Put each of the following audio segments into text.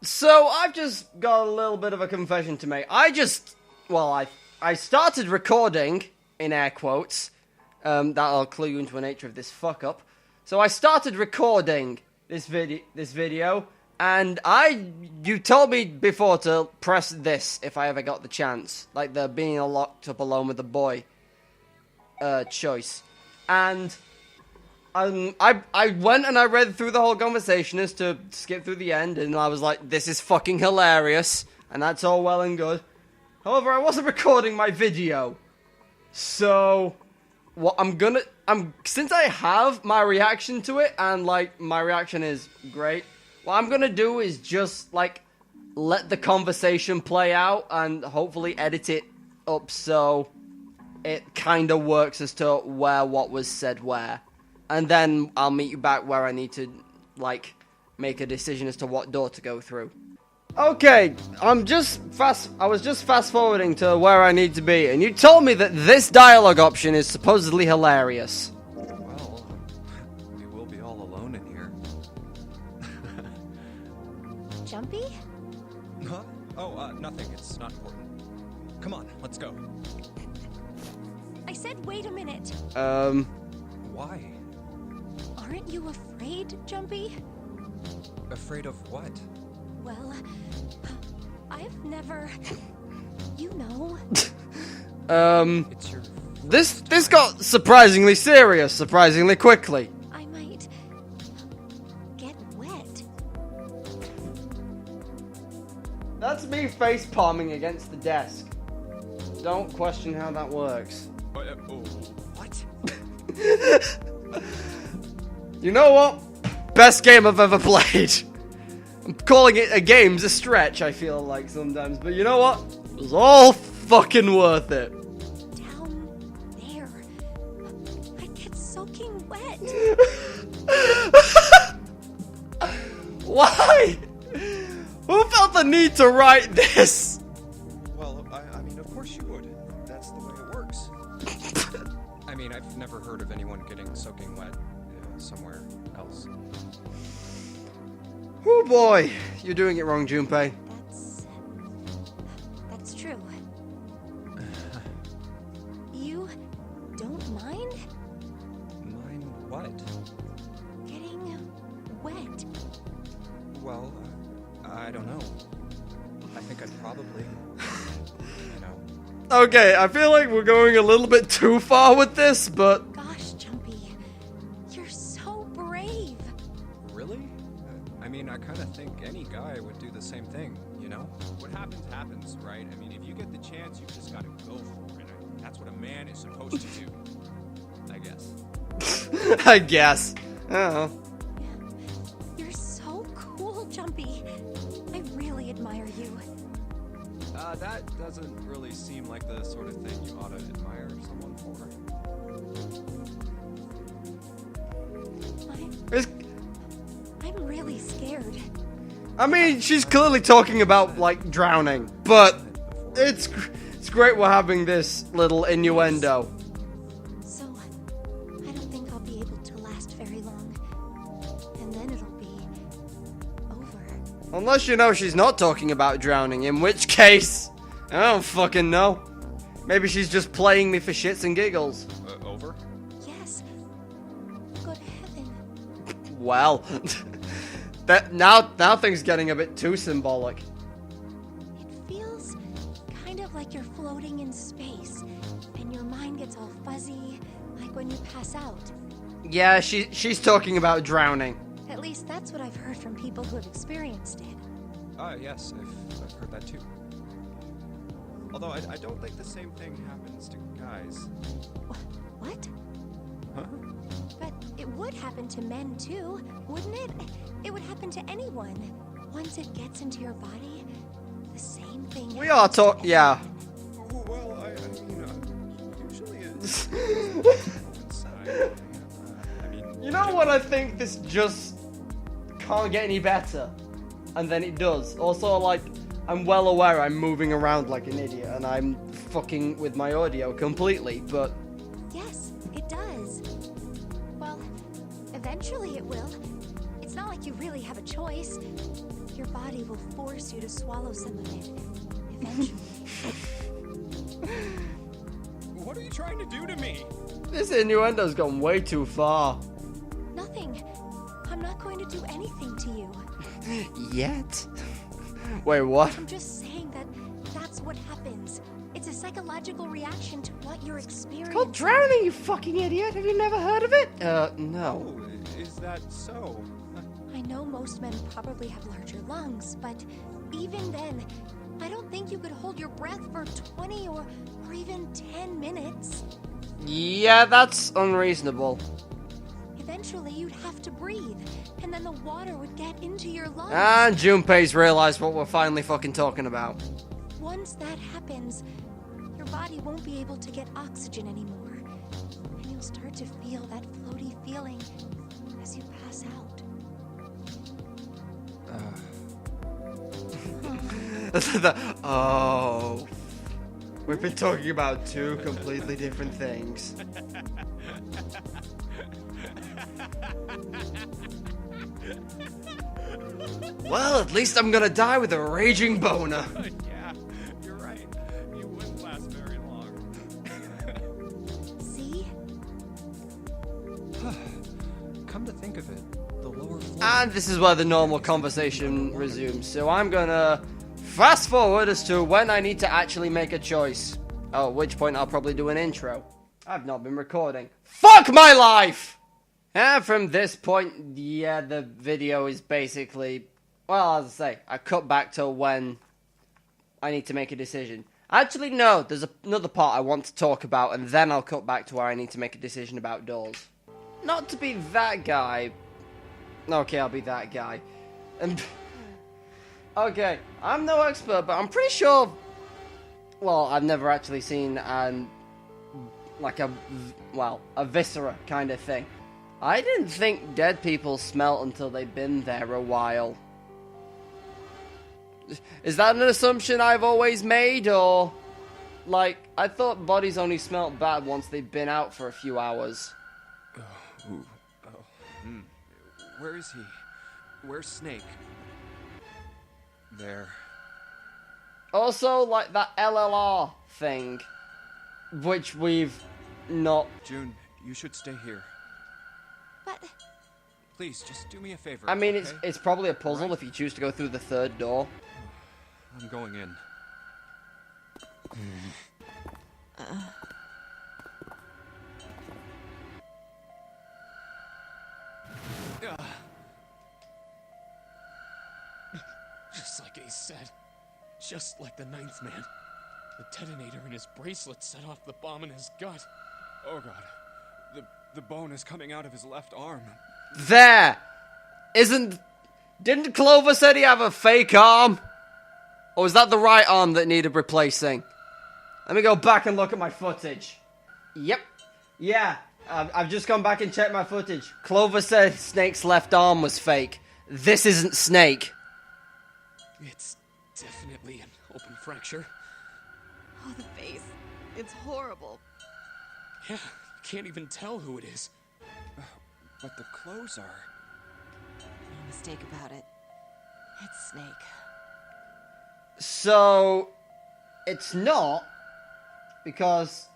So I've just got a little bit of a confession to make. I started recording, in air quotes, that'll clue you into the nature of this fuck up. So I started recording this video, and you told me before to press this if I ever got the chance, like the being locked up alone with the boy, choice. And I went and I read through the whole conversation as to skip through the end, and I was like, this is fucking hilarious, and that's all well and good. However, I wasn't recording my video. So, what since I have my reaction to it, and, like, my reaction is great, what I'm gonna do is just, like, let the conversation play out, and hopefully edit it up so it kinda works as to what was said where. And then I'll meet you back where I need to, like, make a decision as to what door to go through. Okay, I was just fast forwarding to where I need to be, and you told me that this dialogue option is supposedly hilarious. Well, we will be all alone in here. Jumpy? Huh? Oh, nothing. It's not important. Come on, let's go. I said wait a minute. Why? Aren't you afraid, Jumpy? Afraid of what? Well, I've never... You know. It's your... This got surprisingly serious, surprisingly quickly. I might... get wet. That's me face palming against the desk. Don't question how that works. What? You know what? Best game I've ever played. I'm calling it a game's a stretch, I feel like sometimes. But you know what? It was all fucking worth it. Down there. I get soaking wet. Why? Who felt the need to write this? Well, I mean, of course you would. That's the way it works. I mean, I've never heard of anyone getting soaking wet somewhere else. Oh boy, you're doing it wrong, Junpei. That's true. You don't mind Mine what? getting wet? Well, I don't know. I think I'd probably, you know. Okay, I feel like we're going a little bit too far with this, but... Gosh, Jumpy, you're so brave. Really? I mean, I kind of think any guy would do the same thing, you know? What happens, happens, right? I mean, if you get the chance, you just gotta go for it. That's what a man is supposed to do, I guess. I guess. Oh. You're so cool, Jumpy. I really admire you. That doesn't really seem like the sort of thing you ought to admire someone for. I'm really scared. I mean, she's clearly talking about, like, drowning, but it's great we're having this little innuendo. So, I don't think I'll be able to last very long. And then it'll be over. Unless you know she's not talking about drowning, in which case, I don't fucking know. Maybe she's just playing me for shits and giggles. Over? Yes. Good heaven. Well, now things getting a bit too symbolic. It feels kind of like you're floating in space, and your mind gets all fuzzy, like when you pass out. Yeah, she's talking about drowning. At least that's what I've heard from people who have experienced it. Yes, I've heard that too. Although I don't think the same thing happens to guys. What? Huh? But it would happen to men too, wouldn't it? It would happen to anyone. Once it gets into your body, the same thing. We are talking, yeah. Oh, well, I mean, usually it's inside. I mean, You know what, I think this just can't get any better. And then it does. Also, like, I'm well aware I'm moving around like an idiot and I'm fucking with my audio completely, but... Yes, it does. Well, eventually it will. It's not like you really have a choice. your body will force you to swallow some of it eventually. What are you trying to do to me? This innuendo's gone way too far. Nothing. I'm not going to do anything to you. Yet? Wait, what? I'm just saying that that's what happens. It's a psychological reaction to what you're experiencing. It's called drowning, you fucking idiot. Have you never heard of it? No. Oh, is that so? I know most men probably have larger lungs, but even then, I don't think you could hold your breath for 20 or even 10 minutes. Yeah, that's unreasonable. Eventually, you'd have to breathe, and then the water would get into your lungs. And Junpei's realized what we're finally fucking talking about. Once that happens, your body won't be able to get oxygen anymore, and you'll start to feel that floaty feeling as you pass out. Oh. We've been talking about two completely different things. Well, at least I'm gonna die with a raging boner. Yeah, you're right. You wouldn't last very long. See? Come to think of it, the lower floor... And this is where the normal conversation resumes. So I'm gonna fast forward as to when I need to actually make a choice. Oh, at which point I'll probably do an intro. I've not been recording. Fuck my life! And from this point, yeah, the video is basically... Well, as I say, I cut back to when I need to make a decision. Actually, no, there's another part I want to talk about, and then I'll cut back to where I need to make a decision about doors. Not to be that guy. Okay, I'll be that guy. And okay, I'm no expert, but I'm pretty sure... Well, I've never actually seen like a viscera kind of thing. I didn't think dead people smelt until they'd been there a while. Is that an assumption I've always made, or... Like, I thought bodies only smelt bad once they'd been out for a few hours. Where is he? Where's Snake? There. Also, like, that LLR thing, which we've not... June, you should stay here. But... Please, just do me a favor. I mean, okay? it's probably a puzzle if you choose to go through the third door. I'm going in. Just like Ace said. Just like the ninth man. The detonator in his bracelet set off the bomb in his gut. Oh god. The bone is coming out of his left arm. There! Didn't Clover said he have a fake arm? Or was that the right arm that needed replacing? Let me go back and look at my footage. Yep. Yeah, I've just gone back and checked my footage. Clover said Snake's left arm was fake. This isn't Snake. It's definitely an open fracture. Oh, the face. It's horrible. Yeah, can't even tell who it is. But the clothes are... No mistake about it. It's Snake. So, it's not, because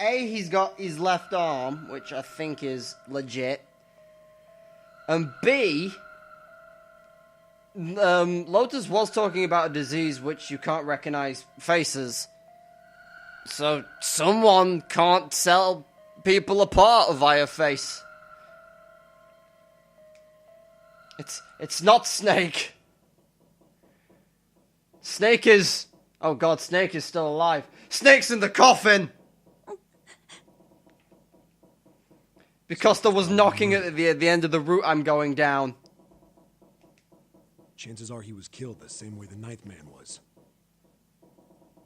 A, he's got his left arm, which I think is legit, and B, Lotus was talking about a disease which you can't recognize faces. So, someone can't tell people apart via face. It's not Snake. Snake is... Oh god, Snake is still alive. Snake's in the coffin! Because there was knocking at the end of the route I'm going down. Chances are he was killed the same way the ninth man was.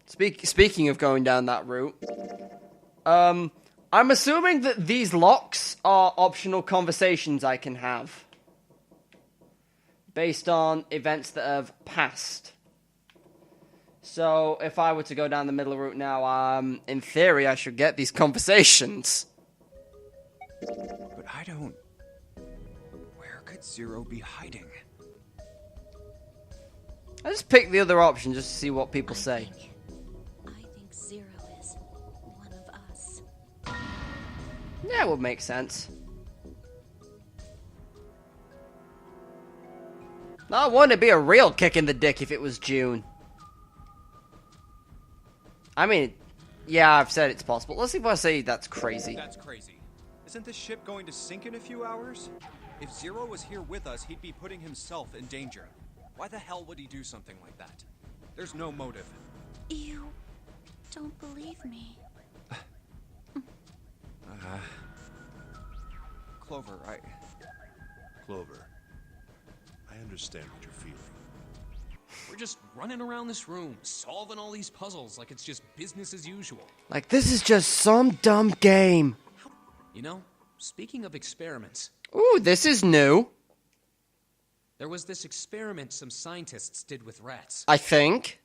Speaking of going down that route, I'm assuming that these locks are optional conversations I can have. Based on events that have passed. So, if I were to go down the middle route now, in theory, I should get these conversations. But I don't... Where could Zero be hiding? I just picked the other option just to see what people say. I think Zero is one of us. Yeah, it would make sense. I wouldn't it be a real kick in the dick if it was June? I mean, yeah, I've said it's possible. Let's see if I say that's crazy. That's crazy. Isn't this ship going to sink in a few hours? If Zero was here with us, he'd be putting himself in danger. Why the hell would he do something like that? There's no motive. You don't believe me. Clover, Clover, I understand what you're feeling. We're just running around this room, solving all these puzzles like it's just business as usual. Like, this is just some dumb game. You know, speaking of experiments, Ooh, this is new, there was this experiment some scientists did with rats. I think.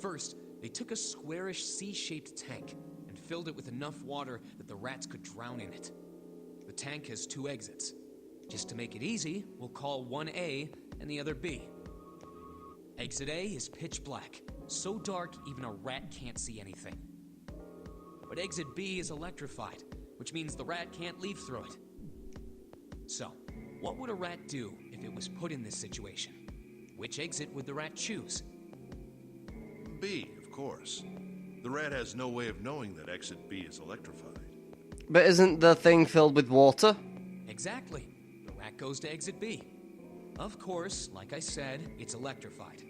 First, they took a squarish C-shaped tank and filled it with enough water that the rats could drown in it. The tank has 2 exits. Just to make it easy, we'll call one A and the other B. Exit A is pitch black, so dark even a rat can't see anything. But exit B is electrified, which means the rat can't leave through it. So, what would a rat do if it was put in this situation? Which exit would the rat choose? B, of course. The rat has no way of knowing that exit B is electrified. But isn't the thing filled with water? Exactly. The rat goes to exit B. Of course, like I said, it's electrified,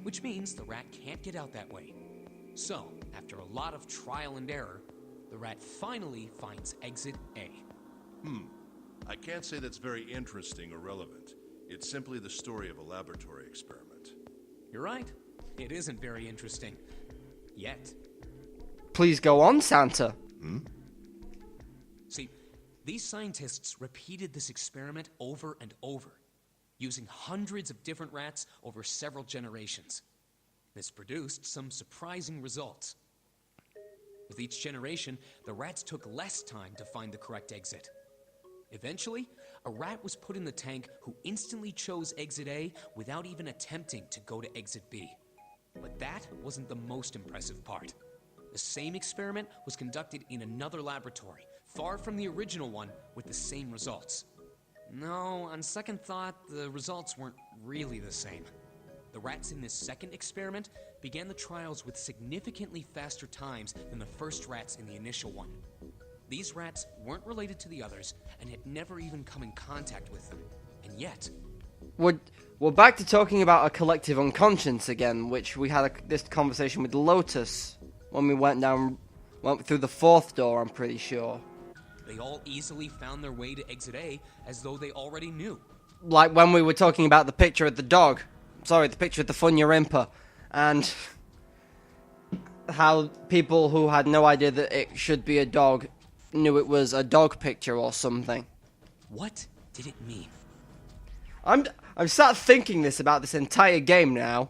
which means the rat can't get out that way. So, after a lot of trial and error, the rat finally finds exit A. I can't say that's very interesting or relevant. It's simply the story of a laboratory experiment. You're right. It isn't very interesting. Yet. Please go on, Santa. See, these scientists repeated this experiment over and over, using hundreds of different rats over several generations. This produced some surprising results. With each generation, the rats took less time to find the correct exit. Eventually, a rat was put in the tank who instantly chose exit A without even attempting to go to exit B. But that wasn't the most impressive part. The same experiment was conducted in another laboratory, far from the original one, with the same results. No, on second thought, the results weren't really the same. The rats in this second experiment began the trials with significantly faster times than the first rats in the initial one. These rats weren't related to the others and had never even come in contact with them. And yet... We're back to talking about a collective unconscious again, which we had this conversation with Lotus when we went through the 4th door, I'm pretty sure. They all easily found their way to exit A as though they already knew. Like when we were talking about the picture of the dog. Sorry, the picture of the Funya Rimpa. And how people who had no idea that it should be a dog knew it was a dog picture or something. What did it mean? I'm sat thinking about this entire game now.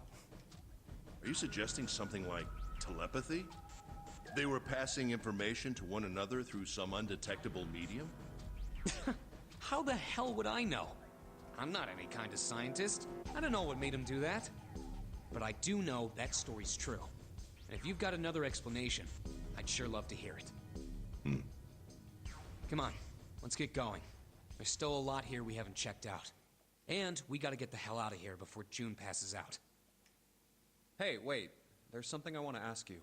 Are you suggesting something like telepathy? They were passing information to one another through some undetectable medium? How the hell would I know? I'm not any kind of scientist. I don't know what made him do that. But I do know that story's true. And if you've got another explanation, I'd sure love to hear it. Come on, let's get going. There's still a lot here we haven't checked out. And we gotta get the hell out of here before June passes out. Hey, wait. There's something I want to ask you.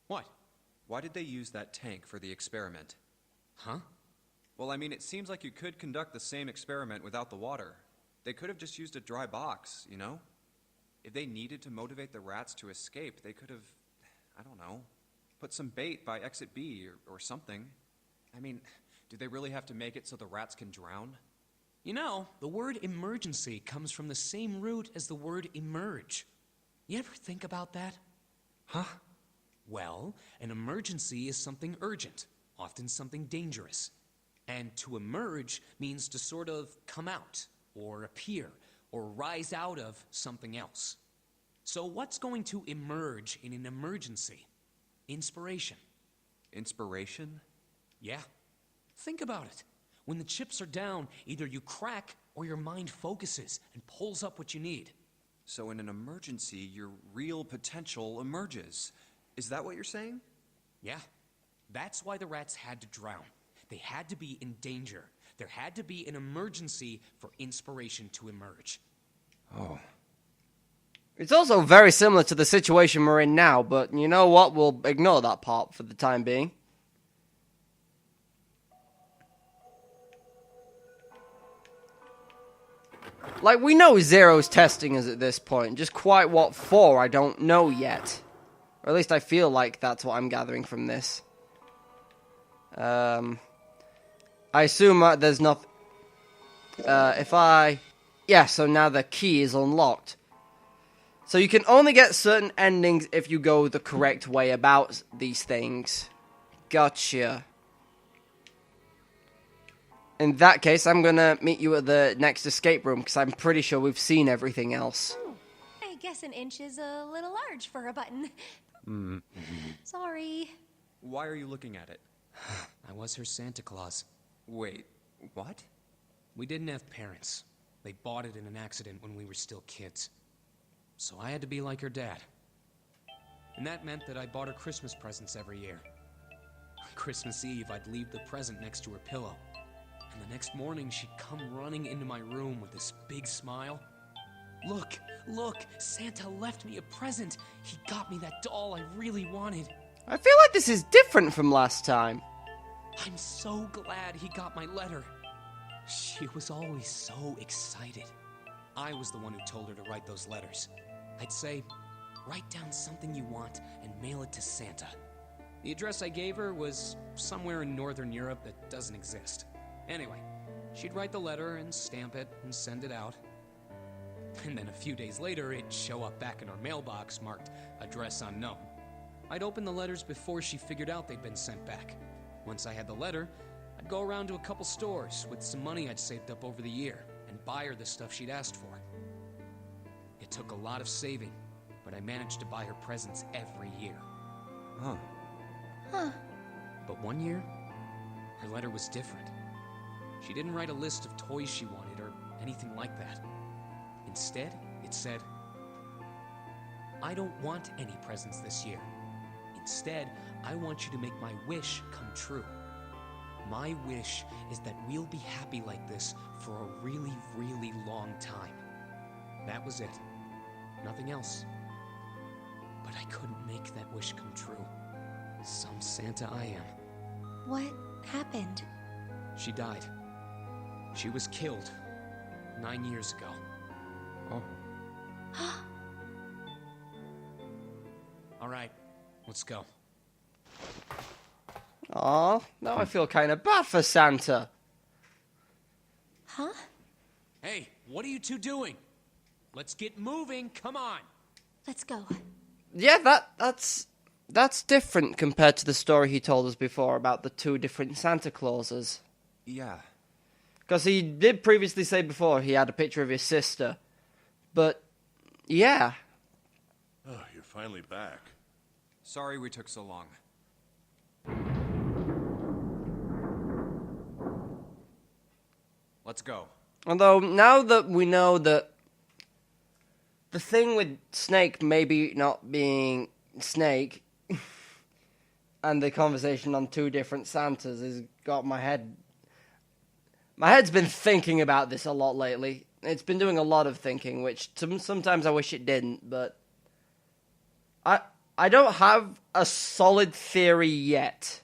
What? Why did they use that tank for the experiment? Huh? Well, I mean, it seems like you could conduct the same experiment without the water. They could have just used a dry box, you know? If they needed to motivate the rats to escape, they could have, I don't know, put some bait by exit B or something. I mean, do they really have to make it so the rats can drown? You know, the word emergency comes from the same root as the word emerge. You ever think about that? Huh? Well, an emergency is something urgent, often something dangerous. And to emerge means to sort of come out, or appear, or rise out of something else. So what's going to emerge in an emergency? Inspiration. Inspiration? Yeah. Think about it. When the chips are down, either you crack or your mind focuses and pulls up what you need. So in an emergency, your real potential emerges. Is that what you're saying? Yeah. That's why the rats had to drown. They had to be in danger. There had to be an emergency for inspiration to emerge. Oh. It's also very similar to the situation we're in now, but you know what? We'll ignore that part for the time being. Like, we know Zero's testing us at this point. Just quite what for, I don't know yet. Or at least I feel like that's what I'm gathering from this. I assume there's nothing... Yeah, so now the key is unlocked. So you can only get certain endings if you go the correct way about these things. Gotcha. In that case, I'm gonna meet you at the next escape room, because I'm pretty sure we've seen everything else. I guess an inch is a little large for a button. Sorry. Why are you looking at it? I was her Santa Claus. Wait, what? We didn't have parents. They bought it in an accident when we were still kids. So I had to be like her dad. And that meant that I bought her Christmas presents every year. On Christmas Eve, I'd leave the present next to her pillow. And the next morning, she'd come running into my room with this big smile. Look, look, Santa left me a present. He got me that doll I really wanted. I feel like this is different from last time. I'm so glad he got my letter. She was always so excited. I was the one who told her to write those letters. I'd say, write down something you want and mail it to Santa. The address I gave her was somewhere in Northern Europe that doesn't exist. Anyway, she'd write the letter and stamp it and send it out. And then a few days later, it'd show up back in our mailbox marked address unknown. I'd open the letters before she figured out they'd been sent back. Once I had the letter, I'd go around to a couple stores with some money I'd saved up over the year and buy her the stuff she'd asked for. It took a lot of saving, but I managed to buy her presents every year. Huh. But one year, her letter was different. She didn't write a list of toys she wanted or anything like that. Instead, it said, I don't want any presents this year. Instead, I want you to make my wish come true. My wish is that we'll be happy like this for a really, really long time. That was it. Nothing else. But I couldn't make that wish come true. Some Santa I am. What happened? She died. She was killed 9 years ago. Oh. All right, let's go. Aw, now I feel kind of bad for Santa. Huh? Hey, what are you two doing? Let's get moving, come on. Let's go. Yeah, that's different compared to the story he told us before about the two different Santa Clauses. Yeah. Because he did previously say before he had a picture of his sister. But, yeah. Oh, you're finally back. Sorry we took so long. Let's go. Although, now that we know that the thing with Snake maybe not being Snake and the conversation on two different Santas has got my head... My head's been thinking about this a lot lately. It's been doing a lot of thinking, which sometimes I wish it didn't, but... I don't have a solid theory yet.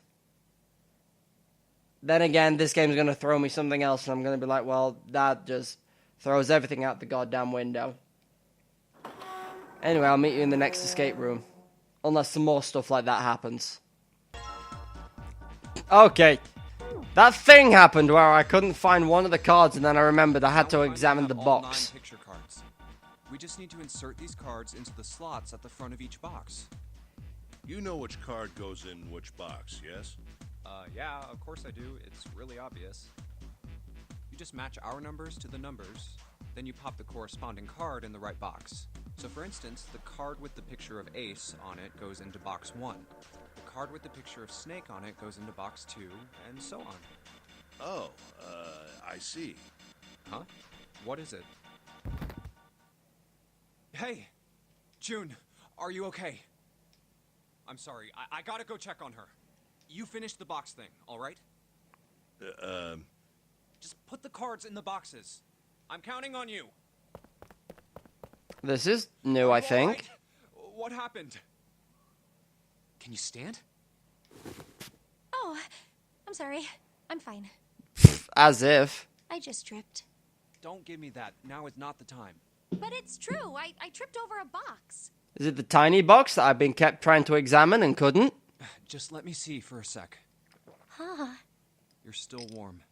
Then again, this game's going to throw me something else, and I'm going to be like, well, that just throws everything out the goddamn window. Anyway, I'll meet you in the next escape room. Unless some more stuff like that happens. Okay. That thing happened where I couldn't find one of the cards, and then I remembered I had to examine the box. 9 picture cards. We just need to insert these cards into the slots at the front of each box. You know which card goes in which box, yes? Yeah, of course I do. It's really obvious. You just match our numbers to the numbers, then you pop the corresponding card in the right box. So for instance, the card with the picture of Ace on it goes into box 1. The card with the picture of Snake on it goes into box 2, and so on. Oh, I see. Huh? What is it? Hey, June, are you okay? I'm sorry, I gotta go check on her. You finish the box thing, alright? Just put the cards in the boxes. I'm counting on you. This is new, I think. Alright? What happened? Can you stand? Oh, I'm sorry. I'm fine. As if. I just tripped. Don't give me that. Now is not the time. But it's true. I tripped over a box. Is it the tiny box that I've been kept trying to examine and couldn't? Just let me see for a sec. Huh. You're still warm.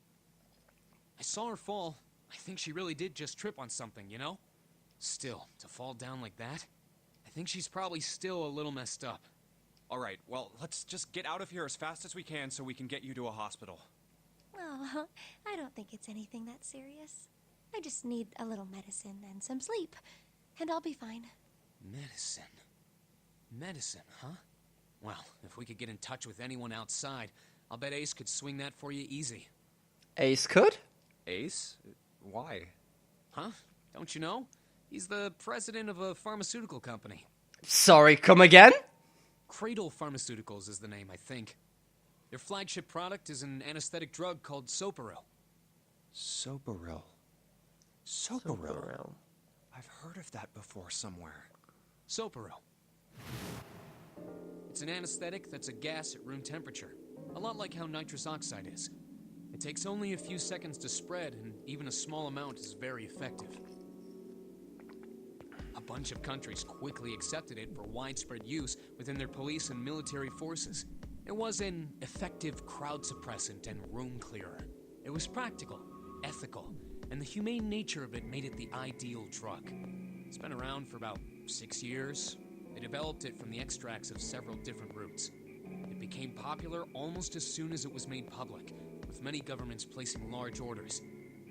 I saw her fall. I think she really did just trip on something, you know? Still, to fall down like that? I think she's probably still a little messed up. Alright, well, let's just get out of here as fast as we can so we can get you to a hospital. Oh, I don't think it's anything that serious. I just need a little medicine and some sleep, and I'll be fine. Medicine. Medicine, huh? Well, if we could get in touch with anyone outside, I'll bet Ace could swing that for you easy. Ace could? Ace? Why? Huh? Don't you know? He's the president of a pharmaceutical company. Sorry, come again? Cradle Pharmaceuticals is the name, I think. Their flagship product is an anesthetic drug called Soparil. Soparil. Soparil? I've heard of that before somewhere. Soparil. It's an anesthetic that's a gas at room temperature. A lot like how nitrous oxide is. It takes only a few seconds to spread, and even a small amount is very effective. A bunch of countries quickly accepted it for widespread use within their police and military forces. It was an effective crowd suppressant and room clearer. It was practical, ethical, and the humane nature of it made it the ideal drug. It's been around for about 6 years. They developed it from the extracts of several different roots. It became popular almost as soon as it was made public, with many governments placing large orders.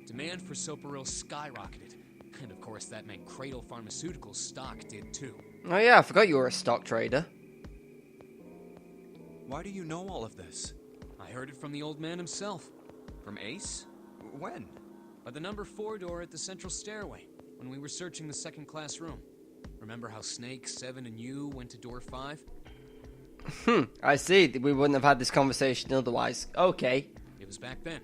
Demand for Soparil skyrocketed, and of course that meant Cradle Pharmaceuticals stock did too. Oh yeah, I forgot you were a stock trader. Why do you know all of this? I heard it from the old man himself. From Ace? When? By the number 4 door at the central stairway, when we were searching the second-class room. Remember how Snake, 7, and you went to door 5? I see. We wouldn't have had this conversation otherwise. Okay. It was back then.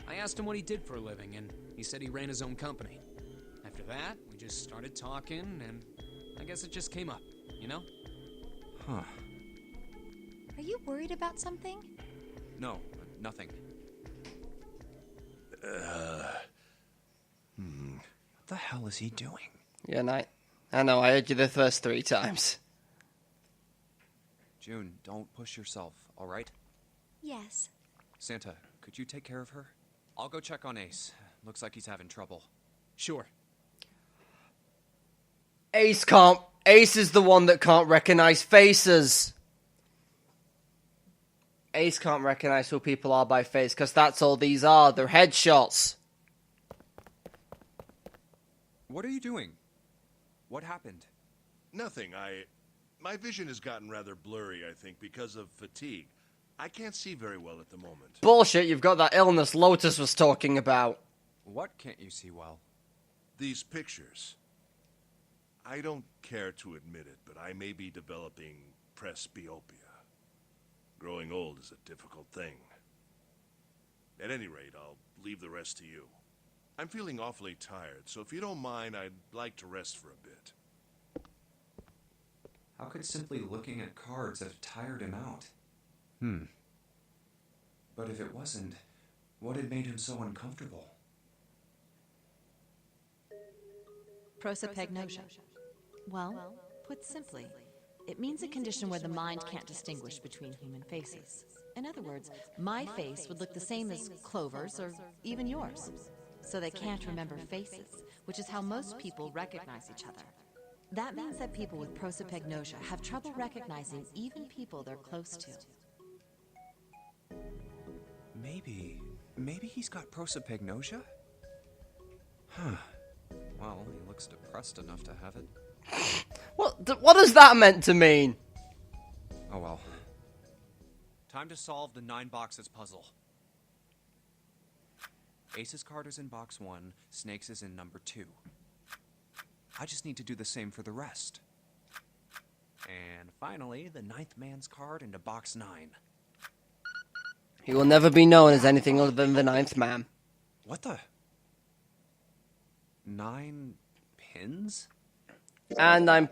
I asked him what he did for a living, and he said he ran his own company. After that, we just started talking, and I guess it just came up, you know? Huh. Are you worried about something? No, nothing. What the hell is he doing? Yeah, I know, I heard you the first 3 times. June, don't push yourself, alright? Yes. Santa, could you take care of her? I'll go check on Ace. Looks like he's having trouble. Sure. Ace is the one that can't recognize faces. Ace can't recognize who people are by face, because that's all these are. They're headshots. What are you doing? What happened? Nothing. My vision has gotten rather blurry, I think, because of fatigue. I can't see very well at the moment. Bullshit, you've got that illness Lotus was talking about. What can't you see well? These pictures. I don't care to admit it, but I may be developing presbyopia. Growing old is a difficult thing. At any rate, I'll leave the rest to you. I'm feeling awfully tired, so if you don't mind, I'd like to rest for a bit. How could simply looking at cards have tired him out? But if it wasn't, what had made him so uncomfortable? Prosopagnosia. Well, put simply, it means a condition where the mind can't distinguish between human faces. In other words, my face would look the same as Clover's or even yours. So they can't remember faces, which is how most people recognize each other. That means that people with prosopagnosia have trouble recognizing even people they're close to. Maybe he's got prosopagnosia? Huh. Well, he looks depressed enough to have it. What is that meant to mean? Oh well. Time to solve the 9 boxes puzzle. Ace's card is in box 1, Snake's is in number 2. I just need to do the same for the rest. And finally, the 9th man's card into box 9. He will never be known as anything other than the 9th man. What the? 9 pins? And I'm...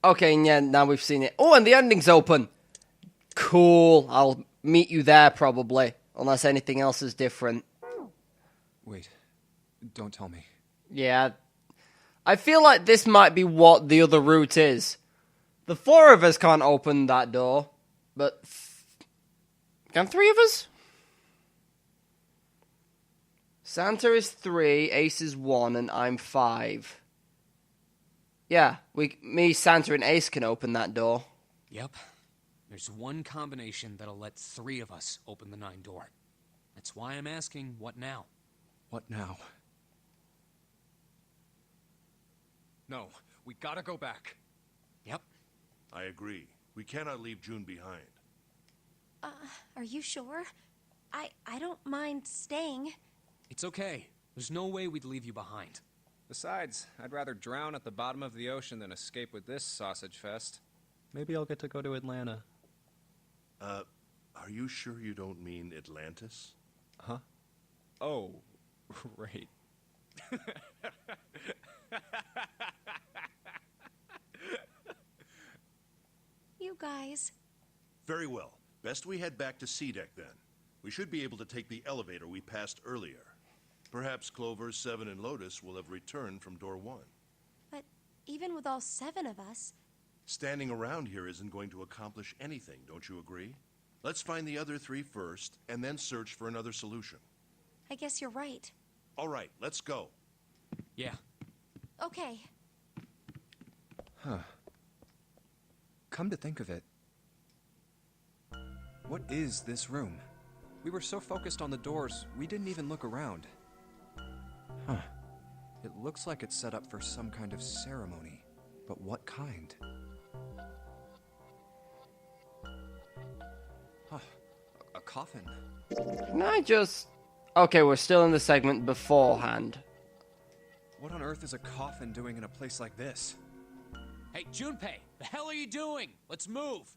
Okay, yeah, now we've seen it. Oh, and the ending's open. Cool. I'll meet you there, probably. Unless anything else is different. Wait, don't tell me. Yeah. I feel like this might be what the other route is. The 4 of us can't open that door. But... Can 3 of us? Santa is 3, Ace is 1, and I'm 5. Yeah, me, Santa, and Ace can open that door. Yep. There's one combination that'll let 3 of us open the 9 door. That's why I'm asking, what now? What now? No, we gotta go back. Yep. I agree. We cannot leave June behind. Are you sure? I don't mind staying. It's okay. There's no way we'd leave you behind. Besides, I'd rather drown at the bottom of the ocean than escape with this sausage fest. Maybe I'll get to go to Atlanta. Are you sure you don't mean Atlantis? Huh? Oh, right. You guys. Very well. Best we head back to C-Deck then. We should be able to take the elevator we passed earlier. Perhaps Clover, Seven, and Lotus will have returned from door 1. But even with all 7 of us... Standing around here isn't going to accomplish anything, don't you agree? Let's find the other 3 first, and then search for another solution. I guess you're right. All right, let's go. Yeah. Okay. Huh. Come to think of it, what is this room? We were so focused on the doors, we didn't even look around. Huh. It looks like it's set up for some kind of ceremony. But what kind? Huh. A coffin. Can I just... Okay, we're still in the segment beforehand. What on earth is a coffin doing in a place like this? Hey, Junpei, the hell are you doing? Let's move.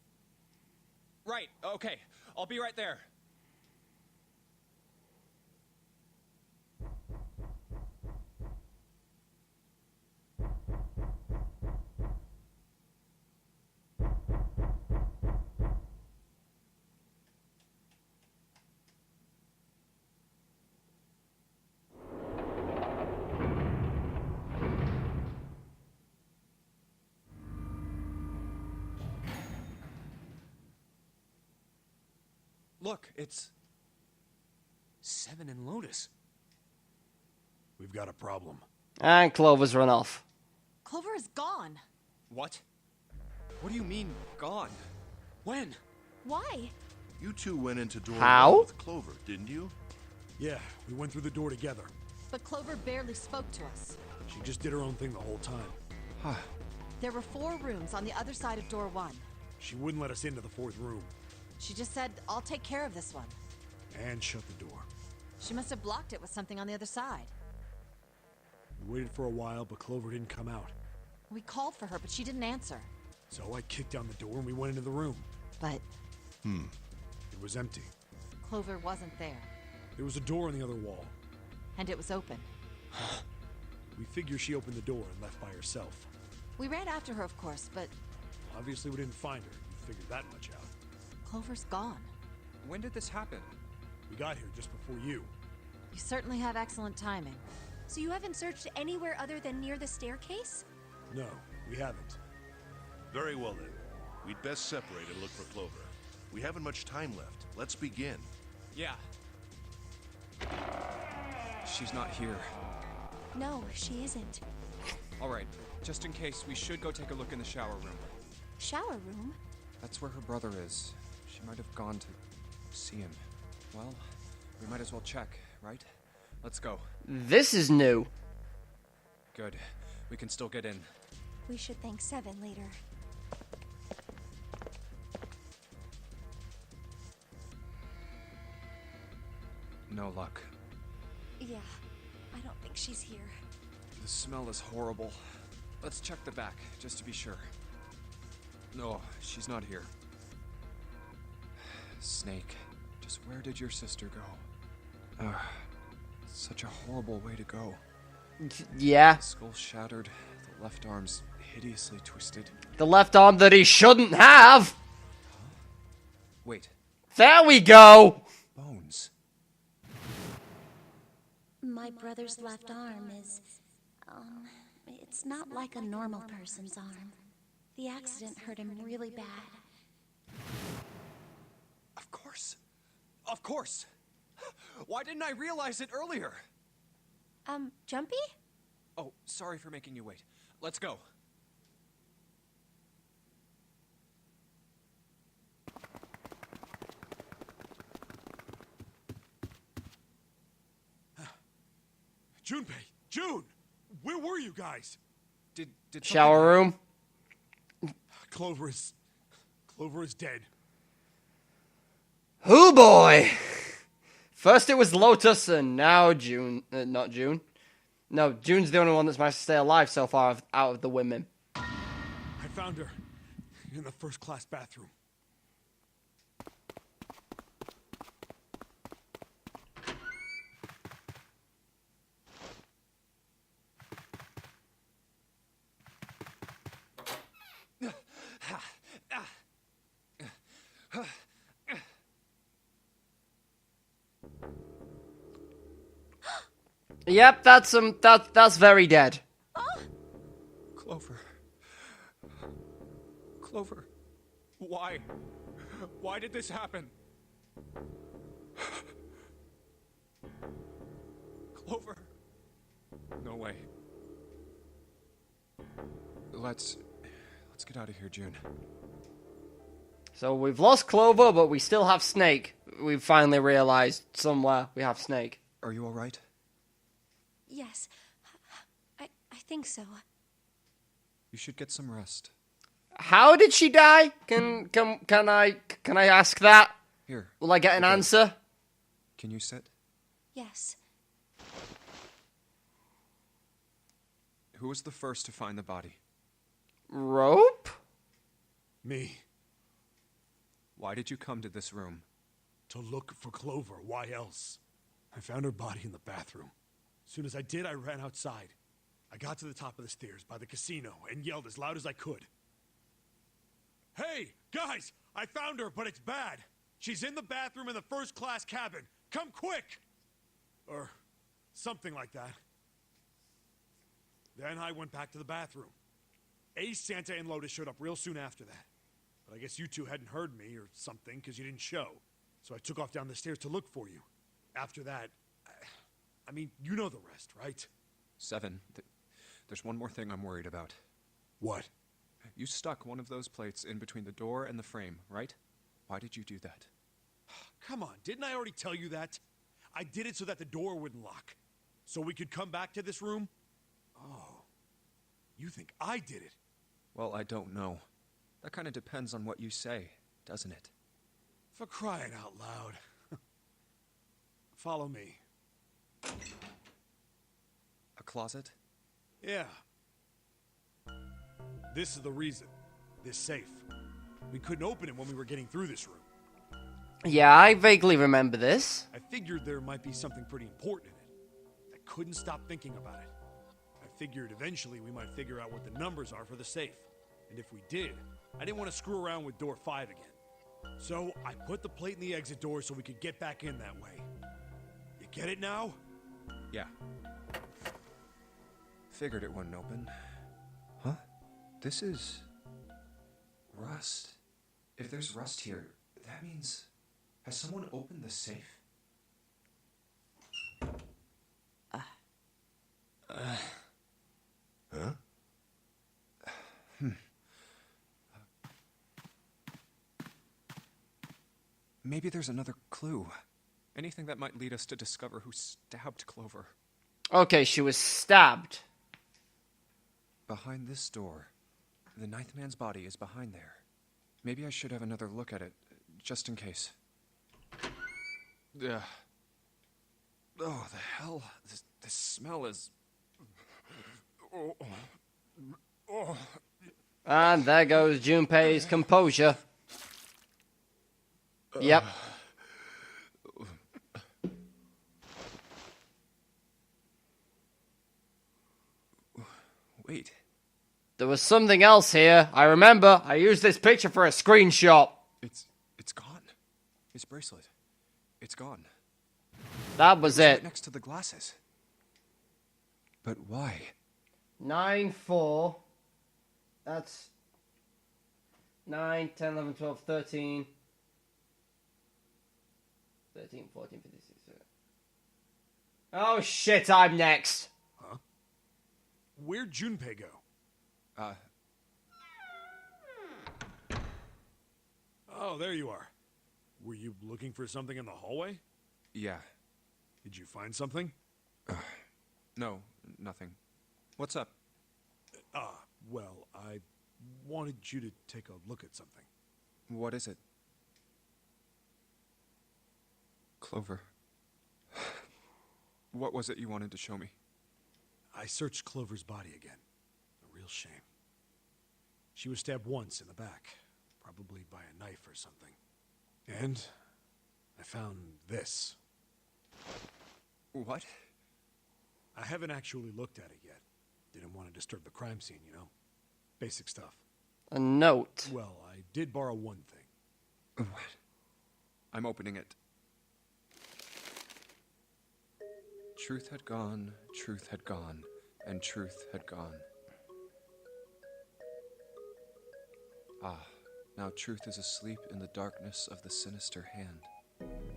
Right, okay. I'll be right there. Look, it's... 7 and Lotus. We've got a problem. And Clover's run off. Clover is gone. What? What do you mean, gone? When? Why? You two went into door How? 1 with Clover, didn't you? Yeah, we went through the door together. But Clover barely spoke to us. She just did her own thing the whole time. Huh. There were 4 rooms on the other side of door 1. She wouldn't let us into the 4th room. She just said, I'll take care of this one. And shut the door. She must have blocked it with something on the other side. We waited for a while, but Clover didn't come out. We called for her, but she didn't answer. So I kicked down the door and we went into the room. But It was empty. Clover wasn't there. There was a door on the other wall. And it was open. We figure she opened the door and left by herself. We ran after her, of course, but Obviously we didn't find her. We figured that much out. Clover's gone. When did this happen? We got here just before you. You certainly have excellent timing. So you haven't searched anywhere other than near the staircase? No, we haven't. Very well then. We'd best separate and look for Clover. We haven't much time left. Let's begin. Yeah. She's not here. No, she isn't. All right, just in case, we should go take a look in the shower room. Shower room? That's where her brother is. She might have gone to see him. Well, we might as well check, right? Let's go. This is new. Good. We can still get in. We should thank 7 later. No luck. Yeah, I don't think she's here. The smell is horrible. Let's check the back, just to be sure. No, she's not here. Snake, just where did your sister go? Such a horrible way to go. Yeah. Skull shattered, the left arm's hideously twisted. The left arm that he shouldn't have. Wait, There we go. bones. My brother's left arm is, it's not like a normal person's arm. The accident hurt him really bad. Of course. Of course. Why didn't I realize it earlier? Jumpy? Oh, sorry for making you wait. Let's go. Junpei! June! Where were you guys? Did Shower room. Clover is dead. Oh boy. First it was Lotus, and now June. Not June. No, June's the only one that's managed to stay alive so far out of the women. I found her in the first-class bathroom. Yep, that's very dead. Clover. Clover. Why? Why did this happen? Clover. No way. Let's get out of here, June. So we've lost Clover, but we still have Snake. We've finally realized somewhere we have Snake. Are you all right? Yes. I think so. You should get some rest. How did she die? Can I ask that? Here. Will I get an answer? Can you sit? Yes. Who was the first to find the body? Rope? Me. Why did you come to this room? To look for Clover. Why else? I found her body in the bathroom. As soon as I did, I ran outside. I got to the top of the stairs by the casino and yelled as loud as I could. Hey, guys! I found her, but it's bad. She's in the bathroom in the first-class cabin. Come quick! Or something like that. Then I went back to the bathroom. Ace, Santa, and Lotus showed up real soon after that. But I guess you two hadn't heard me or something because you didn't show. So I took off down the stairs to look for you. After that, I mean, you know the rest, right? 7. There's one more thing I'm worried about. What? You stuck one of those plates in between the door and the frame, right? Why did you do that? Come on, didn't I already tell you that? I did it so that the door wouldn't lock. So we could come back to this room? Oh. You think I did it? Well, I don't know. That kind of depends on what you say, doesn't it? For crying out loud. Follow me. A closet? Yeah. This is the reason. This safe. We couldn't open it when we were getting through this room. Yeah, I vaguely remember this. I figured there might be something pretty important in it. I couldn't stop thinking about it. I figured eventually we might figure out what the numbers are for the safe. And if we did, I didn't want to screw around with door 5 again. So I put the plate in the exit door so we could get back in that way. You get it now? Yeah. Figured it wouldn't open. Huh? This is... rust. If there's rust here, that means... has someone opened the safe? Huh? Maybe there's another clue. Anything that might lead us to discover who stabbed Clover. Okay, she was stabbed. Behind this door. The ninth man's body is behind there. Maybe I should have another look at it, just in case. Ugh. Oh, the hell? This smell is... Oh. And there goes Junpei's composure. Yep. Wait. There was something else here. I remember. I used this picture for a screenshot. It's gone. His bracelet. It's gone. That was It's it. right next to the glasses. But why? 9-4. That's 9, 10, 11, 12, 13. 13, 14, 15, 16. Oh shit, I'm next. Where'd Junpei go? Oh, there you are. Were you looking for something in the hallway? Yeah. Did you find something? No, nothing. What's up? Well, I wanted you to take a look at something. What is it? Clover. What was it you wanted to show me? I searched Clover's body again. A real shame. She was stabbed once in the back, probably by a knife or something. And I found this. What? I haven't actually looked at it yet. Didn't want to disturb the crime scene, you know? Basic stuff. A note. Well, I did borrow one thing. What? I'm opening it. Truth had gone, and truth had gone. Ah, now truth is asleep in the darkness of the sinister hand.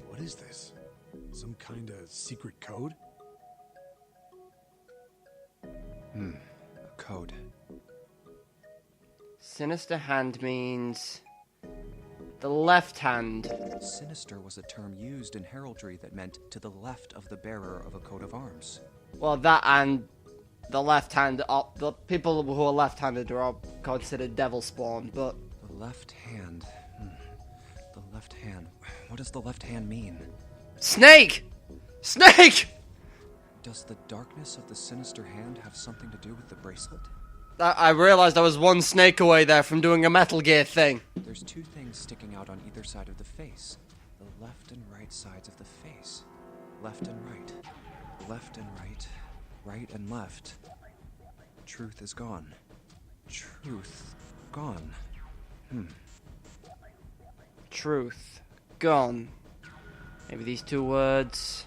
What is this? Some kind of secret code? A code. Sinister hand means the left hand. Sinister was a term used in heraldry that meant to the left of the bearer of a coat of arms. Well, that and the left hand. The people who are left-handed are all considered devil spawn, but The left hand. The left hand. What does the left hand mean? snake. Snake. Does the darkness of the sinister hand have something to do with the bracelet? I realized I was one snake away there from doing a Metal Gear thing. There's two things sticking out on either side of the face. The left and right sides of the face. Left and right. Left and right. Right and left. Truth is gone. Truth gone. Truth gone. Maybe these two words.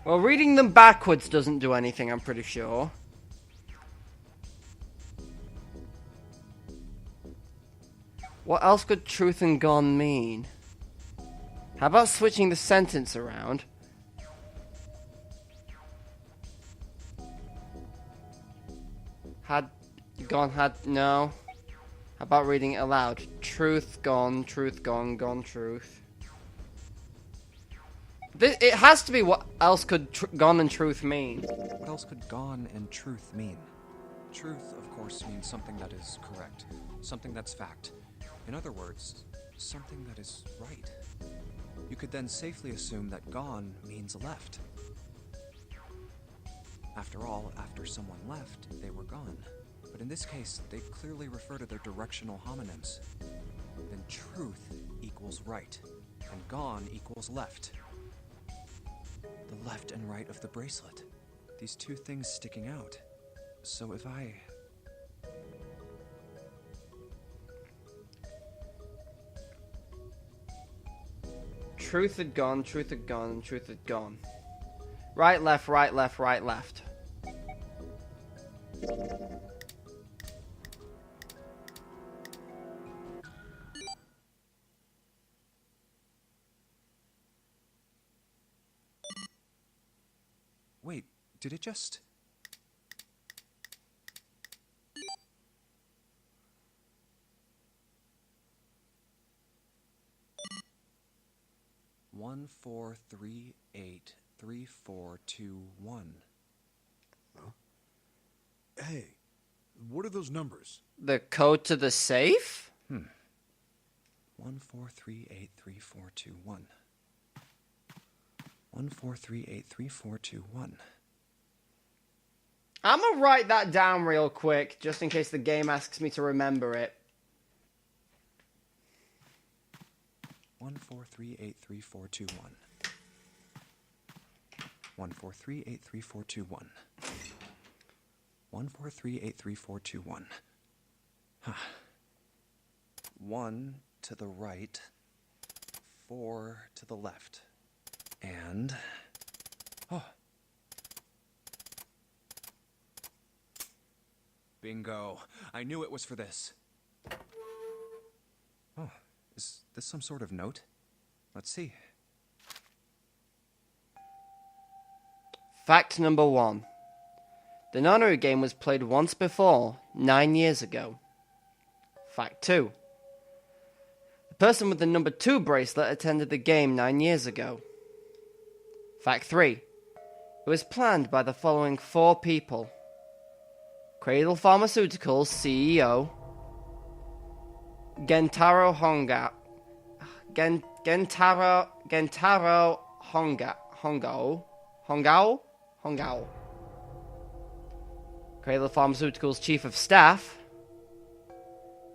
Well, reading them backwards doesn't do anything, I'm pretty sure. What else could truth and gone mean? How about switching the sentence around? Had gone, no. How about reading it aloud? Truth gone, gone, truth. It has to be what else could gone and truth mean. What else could gone and truth mean? Truth, of course, means something that is correct. Something that's fact. In other words, something that is right. You could then safely assume that gone means left. After all, after someone left, they were gone. But in this case, they clearly refer to their directional homonyms. Then truth equals right, and gone equals left. The left and right of the bracelet. These two things sticking out. So if I... Truth had gone, truth had gone, truth had gone. Right, left, right, left, right, left. Wait, did it just... One, 4, 3, 8, 3, 4, 2, 1. Huh? Hey, what are those numbers? The code to the safe? 1438341. 1438341. I'm gonna write that down real quick, just in case the game asks me to remember it. 1438341. 1438341. 1438341. Huh. 1 to the right, 4 to the left, and... oh. Bingo. I knew it was for this. Oh, is this some sort of note? Let's see. Fact number 1. The nonary game was played once before, 9 years ago. Fact 2. The person with the number 2 bracelet attended the game 9 years ago. Fact 3. It was planned by the following 4 people. Cradle Pharmaceuticals CEO Gentaro Hongao. Cradle Pharmaceuticals Chief of Staff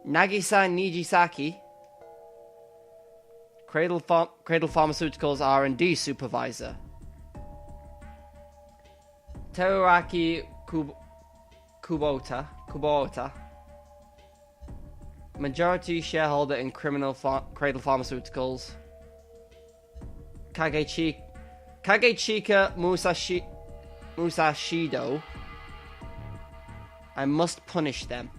Nagisa Nijisaki. Cradle Pharmaceuticals R&D Supervisor Teruaki Kubota. Majority shareholder in Cradle Pharmaceuticals. Kagechika Musashido. I must punish them.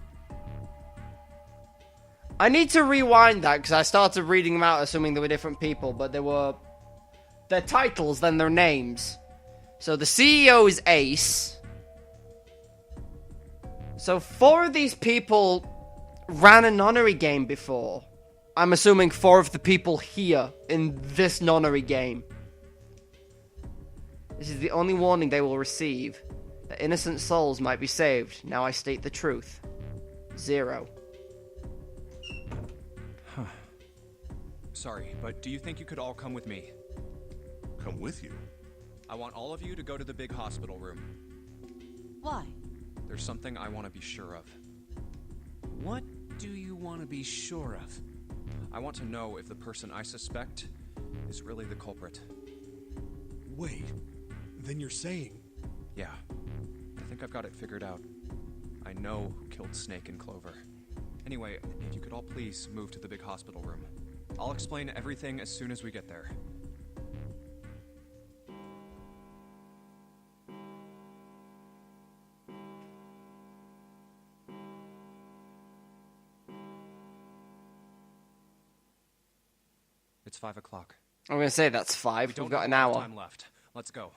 I need to rewind that because I started reading them out assuming they were different people, but they were their titles, then their names. So the CEO is Ace. So 4 of these people ran a nonary game before. I'm assuming 4 of the people here in this nonary game. This is the only warning they will receive. That innocent souls might be saved. Now I state the truth. 0. Huh. Sorry, but do you think you could all come with me? Come with you? I want all of you to go to the big hospital room. Why? There's something I want to be sure of. What do you want to be sure of? I want to know if the person I suspect is really the culprit. Wait, then you're saying... Yeah, I think I've got it figured out. I know who killed Snake and Clover. Anyway, if you could all please move to the big hospital room. I'll explain everything as soon as we get there. It's 5 o'clock. I'm going to say that's 5. We've got an have a lot hour. of time left. Let's go.